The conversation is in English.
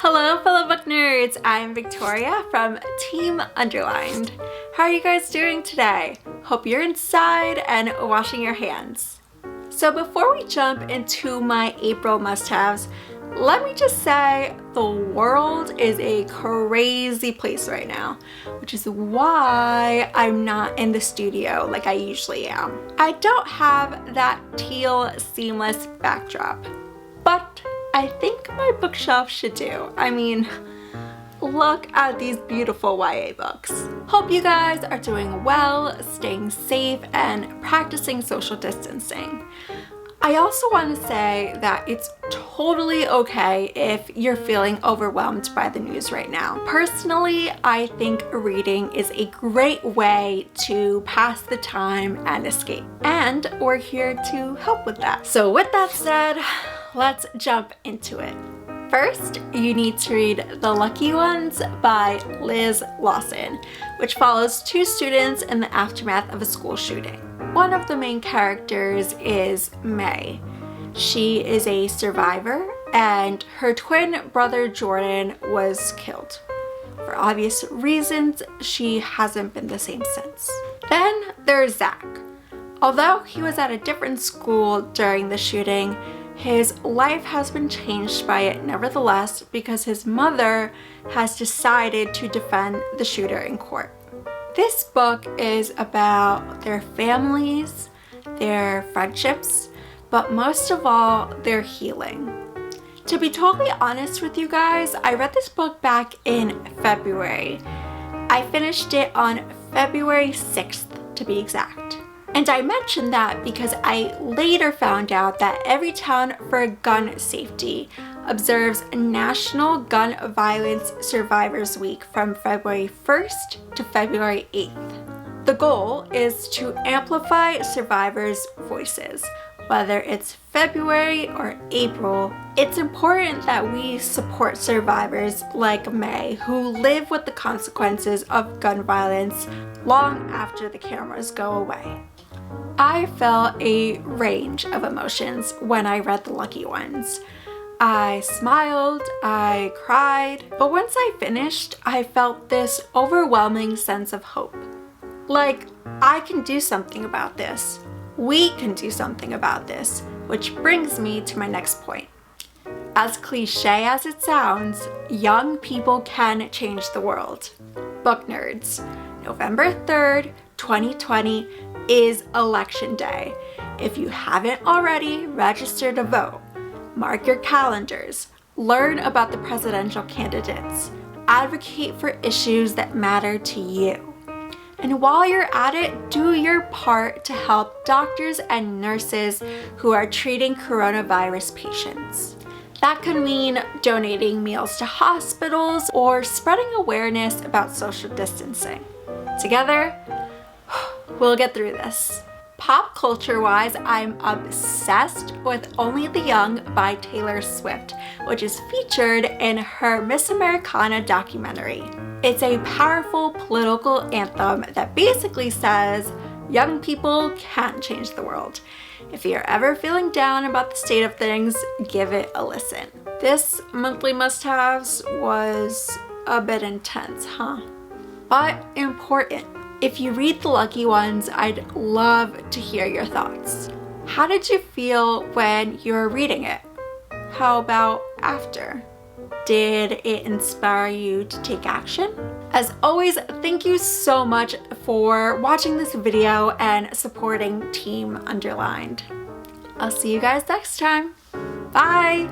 Hello fellow book nerds, I'm Victoria from Team Underlined. How are you guys doing today? Hope you're inside and washing your hands. So before we jump into my April must-haves, let me just say the world is a crazy place right now, which is why I'm not in the studio like I usually am. I don't have that teal seamless backdrop, but I think my bookshelf should do. I mean, look at these beautiful YA books. Hope you guys are doing well, staying safe, and practicing social distancing. I also want to say that it's totally okay if you're feeling overwhelmed by the news right now. Personally, I think reading is a great way to pass the time and escape, and we're here to help with that. So with that said, let's jump into it. First, you need to read The Lucky Ones by Liz Lawson, which follows two students in the aftermath of a school shooting. One of the main characters is May. She is a survivor, and her twin brother Jordan was killed. For obvious reasons, she hasn't been the same since. Then there's Zach. Although he was at a different school during the shooting, his life has been changed by it nevertheless because his mother has decided to defend the shooter in court. This book is about their families, their friendships, but most of all, their healing. To be totally honest with you guys, I read this book back in February. I finished it on February 6th to be exact. And I mentioned that because I later found out that Everytown for Gun Safety observes National Gun Violence Survivors Week from February 1st to February 8th. The goal is to amplify survivors' voices. Whether it's February or April, it's important that we support survivors like May who live with the consequences of gun violence long after the cameras go away. I felt a range of emotions when I read The Lucky Ones. I smiled, I cried, but once I finished, I felt this overwhelming sense of hope. Like, I can do something about this. We can do something about this, which brings me to my next point. As cliche as it sounds, young people can change the world. Book nerds, November 3rd, 2020 is Election Day. If you haven't already, register to vote. Mark your calendars. Learn about the presidential candidates. Advocate for issues that matter to you. And while you're at it, do your part to help doctors and nurses who are treating coronavirus patients. That could mean donating meals to hospitals or spreading awareness about social distancing. Together, we'll get through this. Pop culture-wise, I'm obsessed with Only the Young by Taylor Swift, which is featured in her Miss Americana documentary. It's a powerful political anthem that basically says, young people can change the world. If you're ever feeling down about the state of things, give it a listen. This monthly must-haves was a bit intense, huh? But important. If you read The Lucky Ones, I'd love to hear your thoughts. How did you feel when you were reading it? How about after? Did it inspire you to take action? As always, thank you so much for watching this video and supporting Team Underlined. I'll see you guys next time. Bye!